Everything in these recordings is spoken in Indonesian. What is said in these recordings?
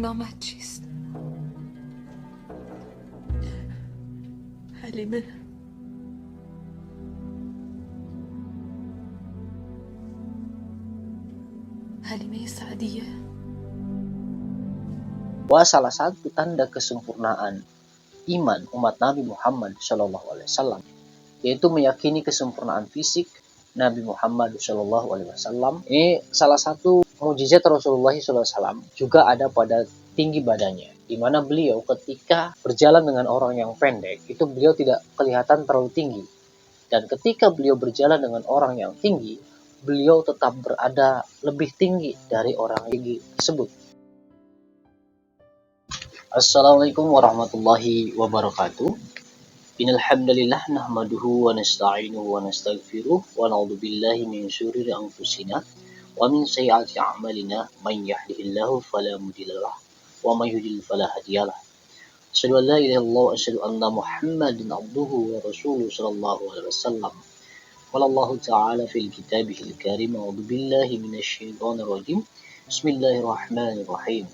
نامت چیست؟ حلیمه حلیمه سعدیه. Bahwa salah satu tanda kesempurnaan iman umat Nabi Muhammad SAW yaitu meyakini kesempurnaan fisik Nabi Muhammad SAW. Ini salah satu mukjizat Rasulullah SAW juga ada pada tinggi badannya, di mana beliau ketika berjalan dengan orang yang pendek itu beliau tidak kelihatan terlalu tinggi, dan ketika beliau berjalan dengan orang yang tinggi beliau tetap berada lebih tinggi dari orang tinggi tersebut. Assalamualaikum warahmatullahi wabarakatuh. Innal hamdalillah nahmaduhu wa nasta'inuhu wa nastaghfiruh wa na'udzu billahi min syururi anfusina wa min sayyiati a'malina may yahdihillahu fala mudhillalah wa may yudhlil fala hadiyalah. Asyhadu an la ilaha illallah wa asyhadu anna Muhammadan abduhu wa rasuluhu sallallahu alaihi wasallam. Qala Allah ta'ala fil kitabihil karim a'udzu billahi minasy syaithanir rajim. Bismillahirrahmanirrahim.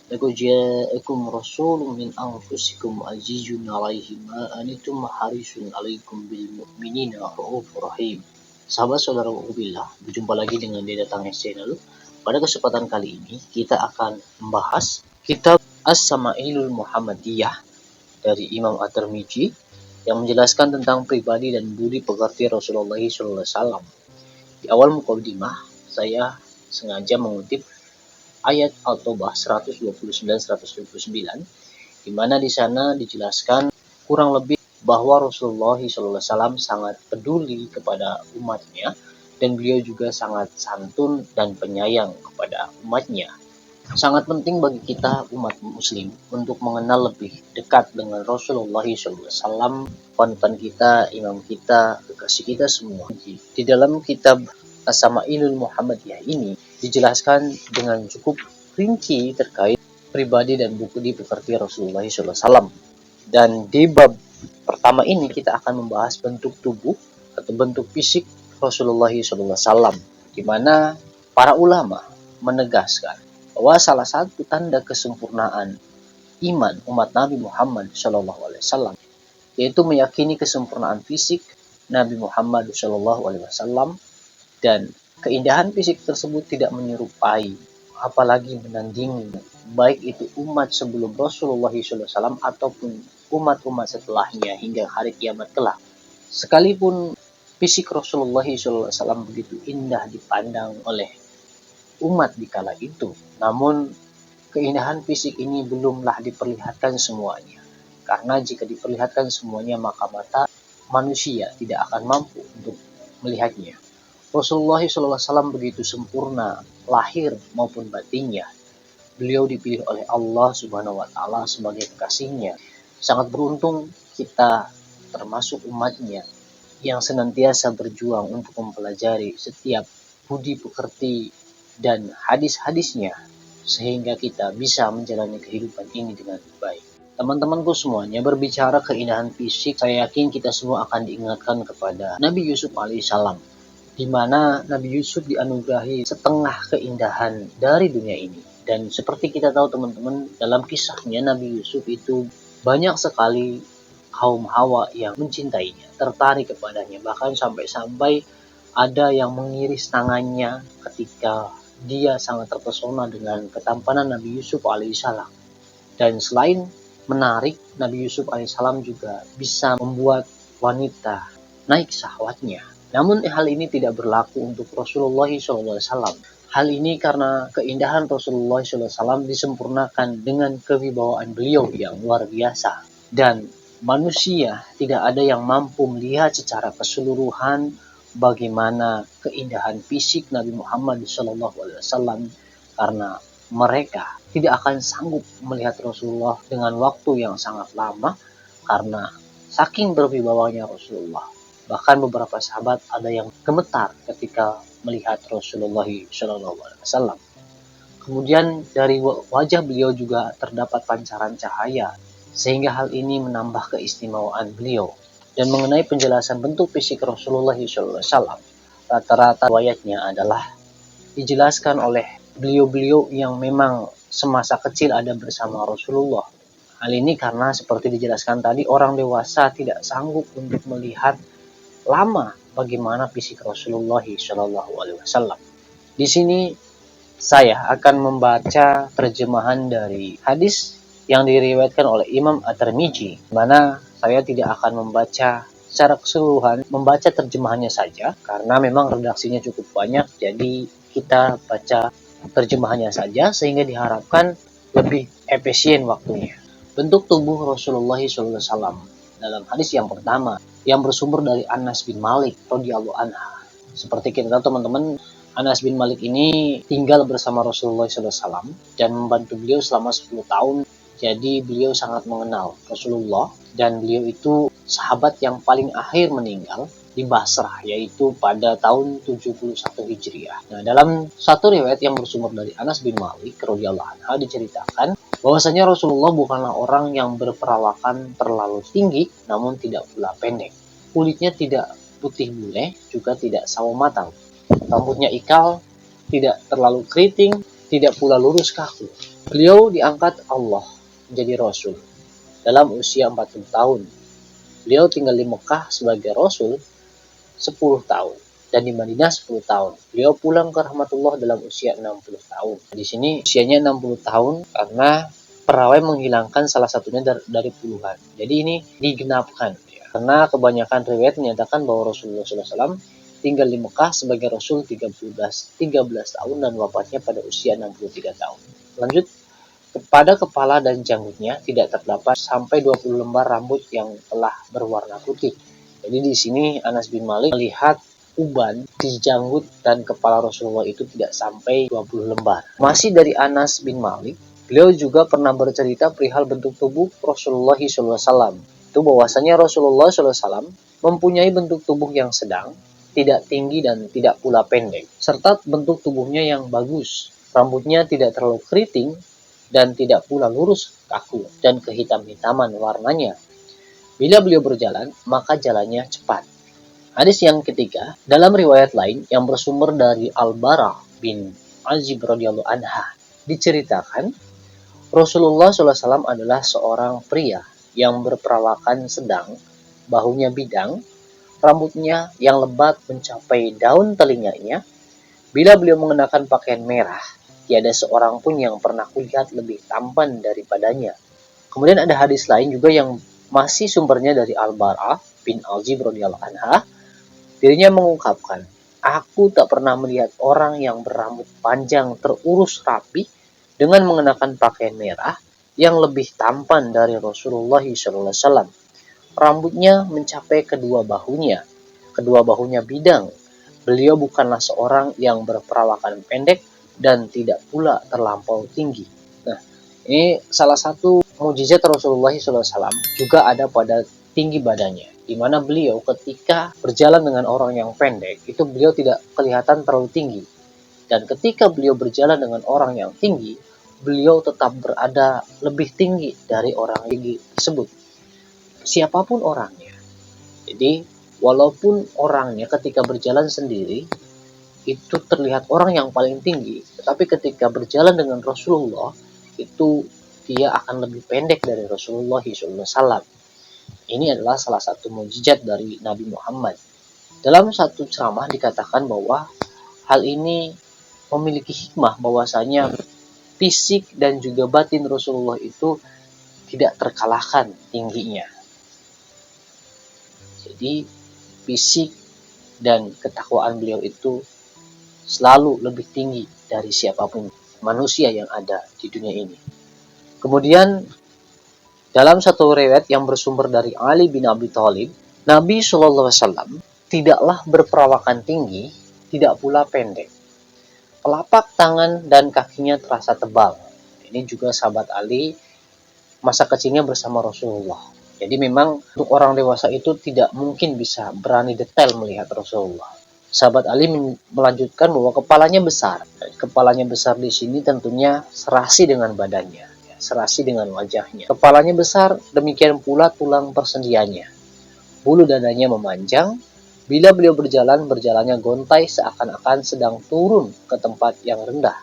Laqad ja'akum rasulun min anfusikum azizun 'alaihi ma anittum harisun 'alaikum bil mu'minina raufur rahim. Sahabat saudara billah, berjumpa lagi dengan Deda Tanges Channel. Pada kesempatan kali ini kita akan membahas kitab As-Sama'ilul Muhammadiyah dari Imam At-Tirmidzi yang menjelaskan tentang pribadi dan budi pekerti Rasulullah SAW. Di awal muqaddimah saya sengaja mengutip ayat At-Taubah 129-129, di mana di sana dijelaskan kurang lebih bahwa Rasulullah SAW sangat peduli kepada umatnya dan beliau juga sangat santun dan penyayang kepada umatnya. Sangat penting bagi kita umat muslim untuk mengenal lebih dekat dengan Rasulullah SAW, panutan kita, imam kita, kekasih kita semua. Di dalam kitab As-Sama'ilul Muhammadiyah ini dijelaskan dengan cukup rinci terkait pribadi dan budi pekerti Rasulullah SAW. Dan di bab pertama ini kita akan membahas bentuk tubuh atau bentuk fisik Rasulullah SAW, di mana para ulama menegaskan bahwa salah satu tanda kesempurnaan iman umat Nabi Muhammad SAW yaitu meyakini kesempurnaan fisik Nabi Muhammad SAW, dan keindahan fisik tersebut tidak menyerupai apalagi menandingi baik itu umat sebelum Rasulullah SAW ataupun umat-umat setelahnya hingga hari kiamat kelak. Sekalipun fisik Rasulullah SAW begitu indah dipandang oleh umat di kala itu, namun keindahan fisik ini belumlah diperlihatkan semuanya, karena jika diperlihatkan semuanya maka mata manusia tidak akan mampu untuk melihatnya. Rasulullah SAW begitu sempurna lahir maupun batinnya. Beliau dipilih oleh Allah Subhanahu wa Ta'ala sebagai kekasihnya. Sangat beruntung kita termasuk umatnya yang senantiasa berjuang untuk mempelajari setiap budi pekerti dan hadis-hadisnya sehingga kita bisa menjalani kehidupan ini dengan baik. Teman-temanku semuanya, berbicara keindahan fisik, saya yakin kita semua akan diingatkan kepada Nabi Yusuf alaihissalam, di mana Nabi Yusuf dianugerahi setengah keindahan dari dunia ini. Dan seperti kita tahu teman-teman, dalam kisahnya Nabi Yusuf itu banyak sekali kaum Hawa yang mencintainya, tertarik kepadanya, bahkan sampai-sampai ada yang mengiris tangannya ketika dia sangat terpesona dengan ketampanan Nabi Yusuf alaihissalam. Dan selain menarik, Nabi Yusuf alaihissalam juga bisa membuat wanita naik syahwatnya. Namun hal ini tidak berlaku untuk Rasulullah SAW. Hal ini karena keindahan Rasulullah SAW disempurnakan dengan kewibawaan beliau yang luar biasa. Dan manusia tidak ada yang mampu melihat secara keseluruhan bagaimana keindahan fisik Nabi Muhammad SAW, karena mereka tidak akan sanggup melihat Rasulullah dengan waktu yang sangat lama karena saking berwibawanya Rasulullah. Bahkan beberapa sahabat ada yang gemetar ketika melihat Rasulullah SAW. Kemudian dari wajah beliau juga terdapat pancaran cahaya, sehingga hal ini menambah keistimewaan beliau. Dan mengenai penjelasan bentuk fisik Rasulullah SAW, rata-rata riwayatnya adalah dijelaskan oleh beliau-beliau yang memang semasa kecil ada bersama Rasulullah. Hal ini karena seperti dijelaskan tadi, orang dewasa tidak sanggup untuk melihat lama bagaimana fisik Rasulullah Shallallahu Alaihi Wasallam. Di sini saya akan membaca terjemahan dari hadis yang diriwayatkan oleh Imam At-Tirmidzi, mana saya tidak akan membaca secara keseluruhan, membaca terjemahannya saja karena memang redaksinya cukup banyak, jadi kita baca terjemahannya saja sehingga diharapkan lebih efisien waktunya. Bentuk tubuh Rasulullah SAW dalam hadis yang pertama yang bersumber dari Anas bin Malik radhiyallahu anha. Seperti kita tahu teman-teman, Anas bin Malik ini tinggal bersama Rasulullah SAW dan membantu beliau selama 10 tahun. Jadi beliau sangat mengenal Rasulullah dan beliau itu sahabat yang paling akhir meninggal di Basrah, yaitu pada tahun 71 Hijriah. Nah, dalam satu riwayat yang bersumber dari Anas bin Malik radhiyallahu anhu diceritakan bahwasanya Rasulullah bukanlah orang yang berperawakan terlalu tinggi namun tidak pula pendek. Kulitnya tidak putih bule, juga tidak sawo matang. Rambutnya ikal, tidak terlalu keriting, tidak pula lurus kaku. Beliau diangkat Allah menjadi Rasul dalam usia 40 tahun. Beliau tinggal di Mekah sebagai Rasul 10 tahun dan di Madinah 10 tahun. Beliau pulang ke rahmatullah dalam usia 60 tahun. Di sini usianya 60 tahun karena perawai menghilangkan salah satunya dari puluhan. Jadi ini digenapkan. Karena kebanyakan riwayat menyatakan bahwa Rasulullah SAW tinggal di Mekah sebagai Rasul 13 tahun dan wafatnya pada usia 63 tahun. Lanjut, pada kepala dan janggutnya tidak terdapat sampai 20 lembar rambut yang telah berwarna putih. Jadi di sini Anas bin Malik melihat uban di janggut dan kepala Rasulullah itu tidak sampai 20 lembar. Masih dari Anas bin Malik, beliau juga pernah bercerita perihal bentuk tubuh Rasulullah SAW. Itu bahwasanya Rasulullah SAW mempunyai bentuk tubuh yang sedang, tidak tinggi dan tidak pula pendek, serta bentuk tubuhnya yang bagus. Rambutnya tidak terlalu keriting dan tidak pula lurus kaku dan kehitam-hitaman warnanya. Bila beliau berjalan, maka jalannya cepat. Hadis yang ketiga, dalam riwayat lain yang bersumber dari Al-Bara bin Azib radhiyallahu anha, diceritakan Rasulullah SAW adalah seorang pria yang berperawakan sedang, bahunya bidang, rambutnya yang lebat mencapai daun telinganya. Bila beliau mengenakan pakaian merah, tiada seorang pun yang pernah kulihat lebih tampan daripadanya. Kemudian ada hadis lain juga yang masih sumbernya dari Al-Bara bin Azib radhiyallahu anha. Dirinya mengungkapkan, aku tak pernah melihat orang yang berambut panjang terurus rapi dengan mengenakan pakaian merah yang lebih tampan dari Rasulullah SAW. Rambutnya mencapai kedua bahunya bidang. Beliau bukanlah seorang yang berperawakan pendek dan tidak pula terlampau tinggi. Nah, ini salah satu mukjizat Rasulullah SAW juga ada pada tinggi badannya, di mana beliau ketika berjalan dengan orang yang pendek itu beliau tidak kelihatan terlalu tinggi, dan ketika beliau berjalan dengan orang yang tinggi beliau tetap berada lebih tinggi dari orang tinggi tersebut, siapapun orangnya. Jadi walaupun orangnya ketika berjalan sendiri itu terlihat orang yang paling tinggi, tetapi ketika berjalan dengan Rasulullah itu dia akan lebih pendek dari Rasulullah SAW. Ini adalah salah satu mukjizat dari Nabi Muhammad. Dalam satu ceramah dikatakan bahwa hal ini memiliki hikmah bahwasanya fisik dan juga batin Rasulullah itu tidak terkalahkan tingginya. Jadi fisik dan ketakwaan beliau itu selalu lebih tinggi dari siapapun manusia yang ada di dunia ini. Kemudian dalam satu riwayat yang bersumber dari Ali bin Abi Thalib, Nabi SAW tidaklah berperawakan tinggi, tidak pula pendek. Telapak tangan dan kakinya terasa tebal. Ini juga sahabat Ali masa kecilnya bersama Rasulullah. Jadi memang untuk orang dewasa itu tidak mungkin bisa berani detail melihat Rasulullah. Sahabat Ali melanjutkan bahwa kepalanya besar. Kepalanya besar di sini tentunya serasi dengan badannya, serasi dengan wajahnya. Kepalanya besar, demikian pula tulang persendiannya. Bulu dadanya memanjang. Bila beliau berjalannya gontai seakan-akan sedang turun ke tempat yang rendah.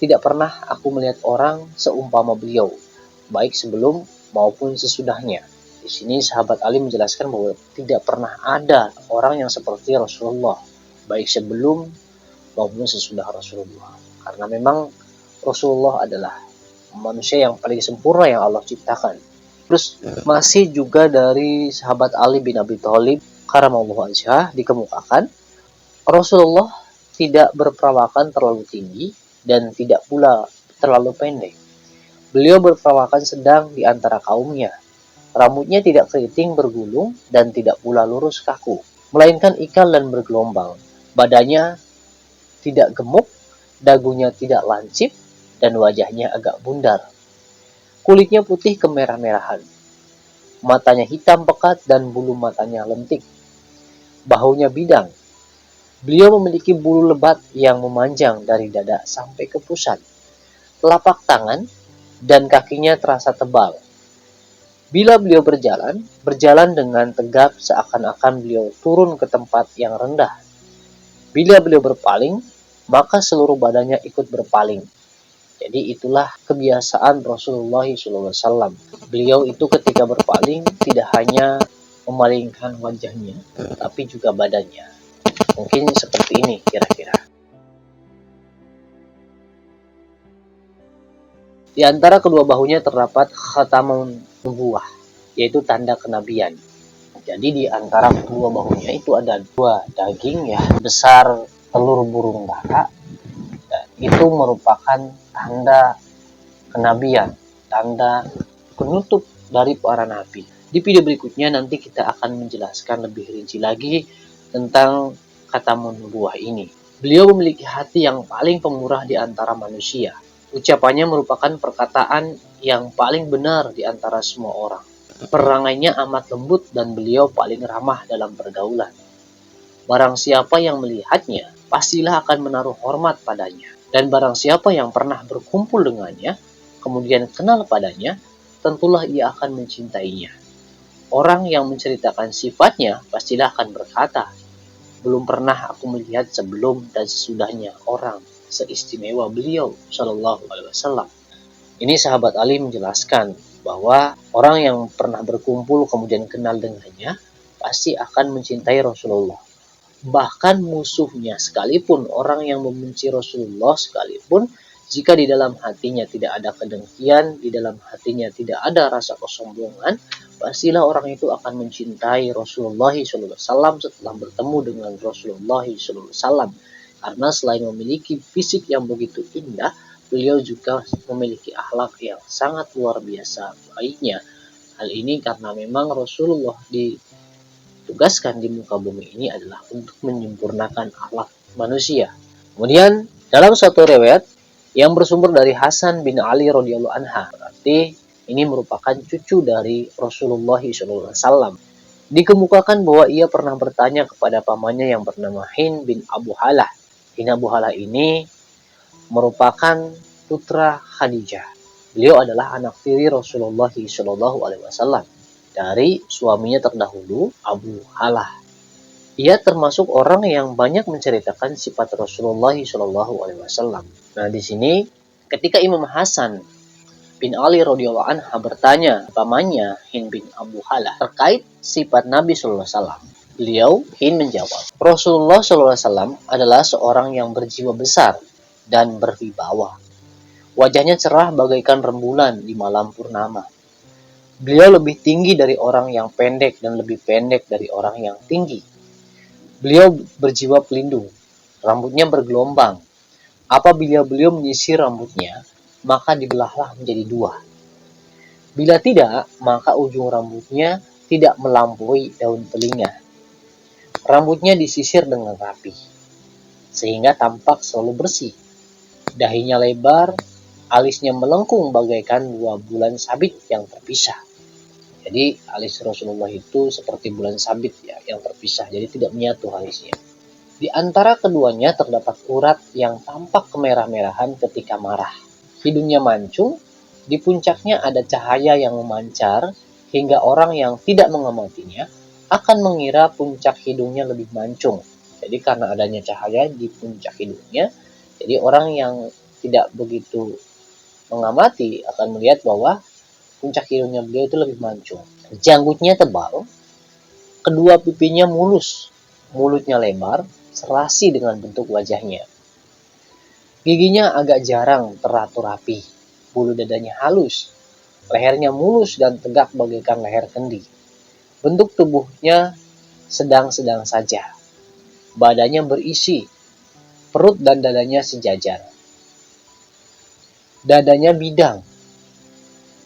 tidak pernah aku melihat orang seumpama beliau, baik sebelum maupun sesudahnya. Di sini sahabat Ali menjelaskan bahwa tidak pernah ada orang yang seperti Rasulullah, baik sebelum maupun sesudah Rasulullah. Karena memang Rasulullah adalah manusia yang paling sempurna yang Allah ciptakan. Terus masih juga dari sahabat Ali bin Abi Thalib karamallahu wajhah dikemukakan Rasulullah tidak berperawakan terlalu tinggi dan tidak pula terlalu pendek. Beliau berperawakan sedang di antara kaumnya. Rambutnya tidak keriting bergulung dan tidak pula lurus kaku, melainkan ikal dan bergelombang. Badannya tidak gemuk, dagunya tidak lancip, dan wajahnya agak bundar. Kulitnya putih kemerah-merahan. Matanya hitam pekat dan bulu matanya lentik. Bahunya bidang. Beliau memiliki bulu lebat yang memanjang dari dada sampai ke pusat. Telapak tangan dan kakinya terasa tebal. Bila beliau berjalan dengan tegap seakan-akan beliau turun ke tempat yang rendah. Bila beliau berpaling, maka seluruh badannya ikut berpaling. Jadi itulah kebiasaan Rasulullah SAW. Beliau itu ketika berpaling tidak hanya memalingkan wajahnya, tapi juga badannya. Mungkin seperti ini kira-kira. Di antara kedua bahunya terdapat khatamun nubuwah, yaitu tanda kenabian. Jadi di antara kedua bahunya itu ada dua daging ya besar telur burung dara. Dan itu merupakan tanda kenabian, tanda penutup dari para nabi. Di video berikutnya nanti kita akan menjelaskan lebih rinci lagi tentang khatamun nubuwah ini. Beliau memiliki hati yang paling pemurah di antara manusia. Ucapannya merupakan perkataan yang paling benar di antara semua orang. Perangainya amat lembut dan beliau paling ramah dalam pergaulan. Barang siapa yang melihatnya, pastilah akan menaruh hormat padanya. Dan barang siapa yang pernah berkumpul dengannya, kemudian kenal padanya, tentulah ia akan mencintainya. Orang yang menceritakan sifatnya, pastilah akan berkata, belum pernah aku melihat sebelum dan sesudahnya orang seistimewa beliau, Shallallahu Alaihi Wasallam. Ini sahabat Ali menjelaskan bahwa orang yang pernah berkumpul kemudian kenal dengannya pasti akan mencintai Rasulullah. Bahkan musuhnya sekalipun, orang yang membenci Rasulullah sekalipun, jika di dalam hatinya tidak ada kedengkian, di dalam hatinya tidak ada rasa kesombongan, pastilah orang itu akan mencintai Rasulullah SAW setelah bertemu dengan Rasulullah SAW. Karena selain memiliki fisik yang begitu indah, beliau juga memiliki akhlak yang sangat luar biasa baiknya. Hal ini karena memang Rasulullah ditugaskan di muka bumi ini adalah untuk menyempurnakan akhlak manusia. Kemudian dalam suatu riwayat yang bersumber dari Hasan bin Ali radhiyallahu anha, berarti ini merupakan cucu dari Rasulullah SAW. Dikemukakan bahwa ia pernah bertanya kepada pamannya yang bernama Hind bin Abu Halah. Hind Abu Halah ini merupakan putra Khadijah. Beliau adalah anak tiri Rasulullah SAW dari suaminya terdahulu Abu Halah. Ia termasuk orang yang banyak menceritakan sifat Rasulullah SAW. Nah, di sini ketika Imam Hasan bin Ali radhiyallahu anha bertanya pamannya Hind bin Abu Halah terkait sifat Nabi SAW, beliau Hind menjawab, Rasulullah SAW adalah seorang yang berjiwa besar dan berwibawa. Wajahnya cerah bagaikan rembulan di malam purnama. Beliau lebih tinggi dari orang yang pendek dan lebih pendek dari orang yang tinggi. Beliau berjiwa pelindung, rambutnya bergelombang. Apabila beliau menyisir rambutnya, maka dibelahlah menjadi dua. Bila tidak, maka ujung rambutnya tidak melampaui daun telinga. Rambutnya disisir dengan rapi, sehingga tampak selalu bersih. Dahinya lebar, alisnya melengkung bagaikan dua bulan sabit yang terpisah. Jadi alis Rasulullah itu seperti bulan sabit ya, yang terpisah, jadi tidak menyatu alisnya. Di antara keduanya terdapat urat yang tampak kemerah-merahan ketika marah. Hidungnya mancung, di puncaknya ada cahaya yang memancar hingga orang yang tidak mengamatinya akan mengira puncak hidungnya lebih mancung. Jadi karena adanya cahaya di puncak hidungnya, jadi orang yang tidak begitu mengamati akan melihat bahwa puncak hidungnya beliau itu lebih mancung. Janggutnya tebal, kedua pipinya mulus, mulutnya lebar, serasi dengan bentuk wajahnya. Giginya agak jarang teratur rapi, bulu dadanya halus, lehernya mulus dan tegak bagaikan leher kendi. Bentuk tubuhnya sedang-sedang saja. Badannya berisi, perut dan dadanya sejajar. Dadanya bidang.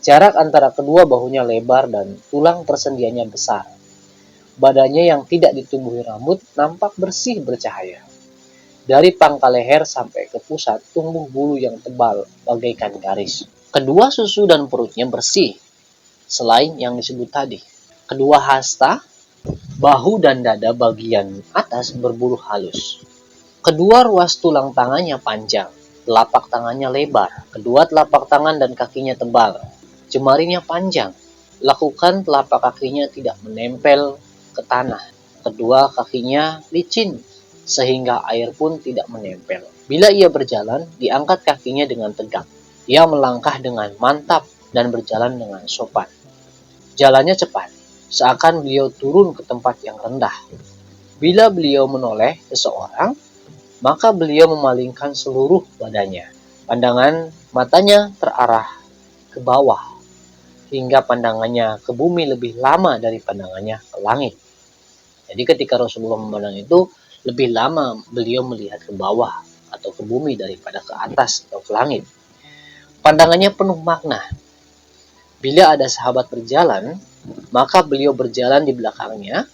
Jarak antara kedua bahunya lebar dan tulang persendiannya besar. Badannya yang tidak ditumbuhi rambut nampak bersih bercahaya. Dari pangkal leher sampai ke pusat tumbuh bulu yang tebal bagaikan garis. Kedua susu dan perutnya bersih, selain yang disebut tadi. Kedua hasta, bahu dan dada bagian atas berbulu halus. Kedua ruas tulang tangannya panjang, telapak tangannya lebar. Kedua telapak tangan dan kakinya tebal, jemarinya panjang. Lakukan telapak kakinya tidak menempel ke tanah. Kedua kakinya licin, sehingga air pun tidak menempel. Bila ia berjalan, diangkat kakinya dengan tegak. Ia melangkah dengan mantap dan berjalan dengan sopan. Jalannya cepat, seakan beliau turun ke tempat yang rendah. Bila beliau menoleh seseorang, maka beliau memalingkan seluruh badannya. Pandangan matanya terarah ke bawah, hingga pandangannya ke bumi lebih lama dari pandangannya ke langit. Jadi ketika Rasulullah memandang itu, lebih lama beliau melihat ke bawah atau ke bumi daripada ke atas atau ke langit. Pandangannya penuh makna. Bila ada sahabat berjalan, maka beliau berjalan di belakangnya,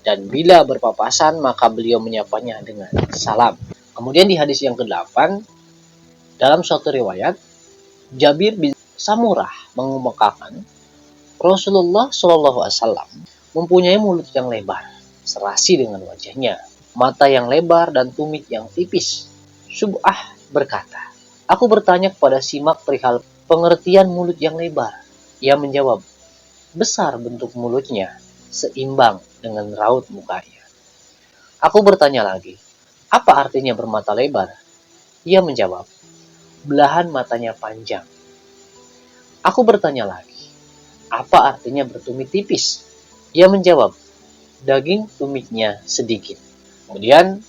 dan bila berpapasan, maka beliau menyapanya dengan salam. Kemudian di hadis yang ke-8, dalam suatu riwayat, Jabir bin Samurah mengemukakan Rasulullah SAW mempunyai mulut yang lebar, serasi dengan wajahnya, mata yang lebar dan tumit yang tipis. Sub'ah berkata, "Aku bertanya kepada Simak perihal pengertian mulut yang lebar." Ia menjawab, "Besar bentuk mulutnya, seimbang dengan raut mukanya." Aku bertanya lagi, "Apa artinya bermata lebar?" Ia menjawab, "Belahan matanya panjang." Aku bertanya lagi, "Apa artinya bertumit tipis?" Ia menjawab, "Daging tumitnya sedikit." Kemudian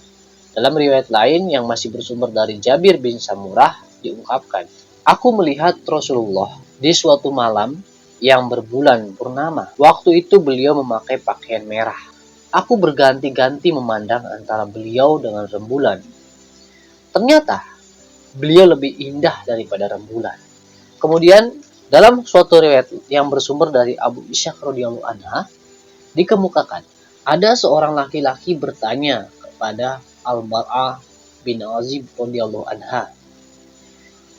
dalam riwayat lain yang masih bersumber dari Jabir bin Samurah diungkapkan, "Aku melihat Rasulullah di suatu malam yang berbulan purnama. Waktu itu beliau memakai pakaian merah. Aku berganti-ganti memandang antara beliau dengan rembulan. Ternyata beliau lebih indah daripada rembulan." Kemudian dalam suatu riwayat yang bersumber dari Abu Ishaq radhiyallahu anha dikemukakan, ada seorang laki-laki bertanya kepada Al-Bar'ah bin Azib radhiyallahu anha,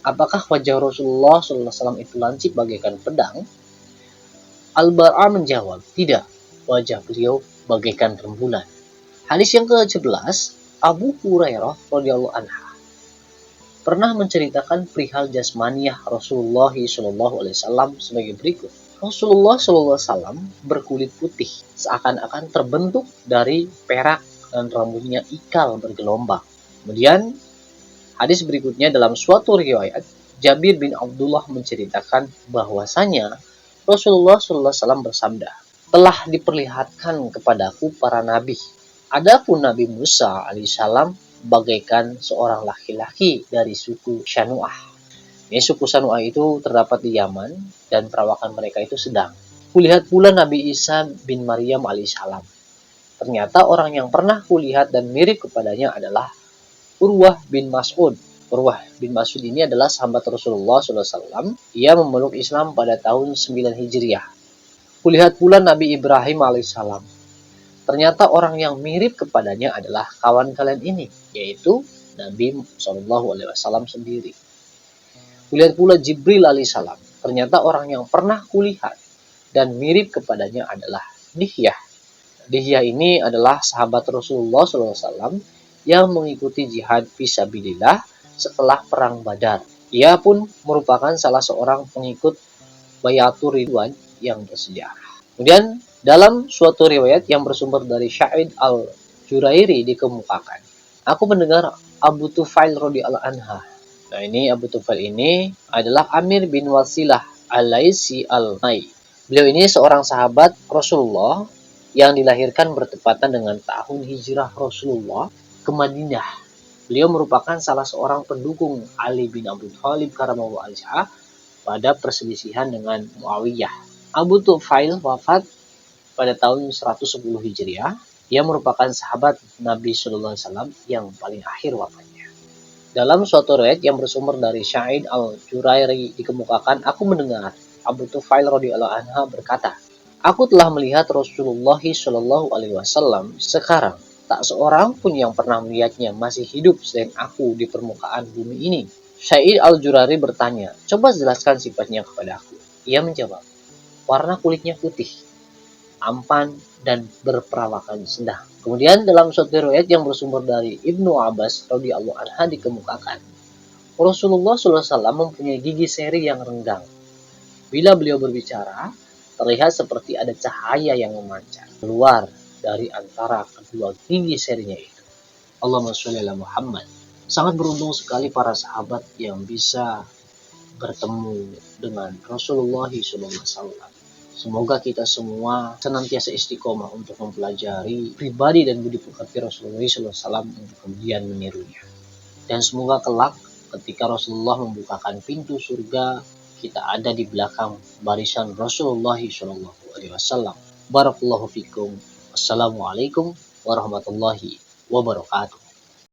"Apakah wajah Rasulullah SAW itu lancip bagaikan pedang?" Al-Bar'ah menjawab, "Tidak, wajah beliau bagaikan rembulan." Hadis yang ke-11, Abu Hurairah radhiyallahu anha pernah menceritakan perihal jasmaniyah Rasulullah SAW sebagai berikut. Rasulullah SAW berkulit putih, seakan-akan terbentuk dari perak dan rambutnya ikal bergelombang. Kemudian hadis berikutnya dalam suatu riwayat, Jabir bin Abdullah menceritakan bahwasanya Rasulullah SAW bersabda, "Telah diperlihatkan kepadaku para nabi. Adapun Nabi Musa alaihissalam bagaikan seorang laki-laki dari suku Syanu'ah." Ini suku Syanu'ah itu terdapat di Yaman dan perawakan mereka itu sedang. Kulihat pula Nabi Isa bin Maryam alaihissalam. Ternyata orang yang pernah kulihat dan mirip kepadanya adalah Urwah bin Mas'ud. Urwah bin Mas'ud ini adalah sahabat Rasulullah SAW. Ia memeluk Islam pada tahun 9 Hijriah. Kulihat pula Nabi Ibrahim alaihissalam. Ternyata orang yang mirip kepadanya adalah kawan kalian ini, yaitu Nabi SAW sendiri. Kulihat pula Jibril alaihissalam. Ternyata orang yang pernah kulihat dan mirip kepadanya adalah Dihyah. Dihyah ini adalah sahabat Rasulullah SAW yang mengikuti jihad fisabilillah setelah perang Badar. Ia pun merupakan salah seorang pengikut Bayatur Ridwan yang bersejarah. Kemudian dalam suatu riwayat yang bersumber dari Sya'id al-Jurairi dikemukakan, aku mendengar Abu Tufail radhiyallahu anha Nah, ini Abu Tufail ini adalah Amir bin Wasilah Al-Laisi Al-Nai. Beliau ini seorang sahabat Rasulullah yang dilahirkan bertepatan dengan tahun hijrah Rasulullah ke Madinah. Beliau merupakan salah seorang pendukung Ali bin Abi Thalib karramallahu wajhah pada perselisihan dengan Muawiyah. Abu Tufail wafat pada tahun 110 Hijriah. Ia merupakan sahabat Nabi Shallallahu Alaihi Wasallam yang paling akhir wafatnya. Dalam suatu riwayat yang bersumber dari Sa'id al-Jurairi dikemukakan, aku mendengar Abu Tufail radhiyallahu anha berkata, aku telah melihat Rasulullah Shallallahu Alaihi Wasallam sekarang. Tak seorang pun yang pernah melihatnya masih hidup selain aku di permukaan bumi ini. Sa'id al-Jurari bertanya, coba jelaskan sifatnya kepada aku. Ia menjawab, warna kulitnya putih, ampan, dan berperawakan sedang. Kemudian dalam suatu riwayat yang bersumber dari Ibnu Abbas radhiyallahu anha dikemukakan, Rasulullah SAW mempunyai gigi seri yang renggang. Bila beliau berbicara, terlihat seperti ada cahaya yang memancar keluar dari antara kedua gigi serinya itu. Allahumma sholli ala Muhammad. Sangat beruntung sekali para sahabat yang bisa bertemu dengan Rasulullah SAW. Semoga kita semua senantiasa istiqomah untuk mempelajari pribadi dan budi pekerti Rasulullah SAW untuk kemudian menirunya. Dan semoga kelak ketika Rasulullah membukakan pintu surga, kita ada di belakang barisan Rasulullah SAW. Barakallahu fikum. Wassalamualaikum warahmatullahi wabarakatuh.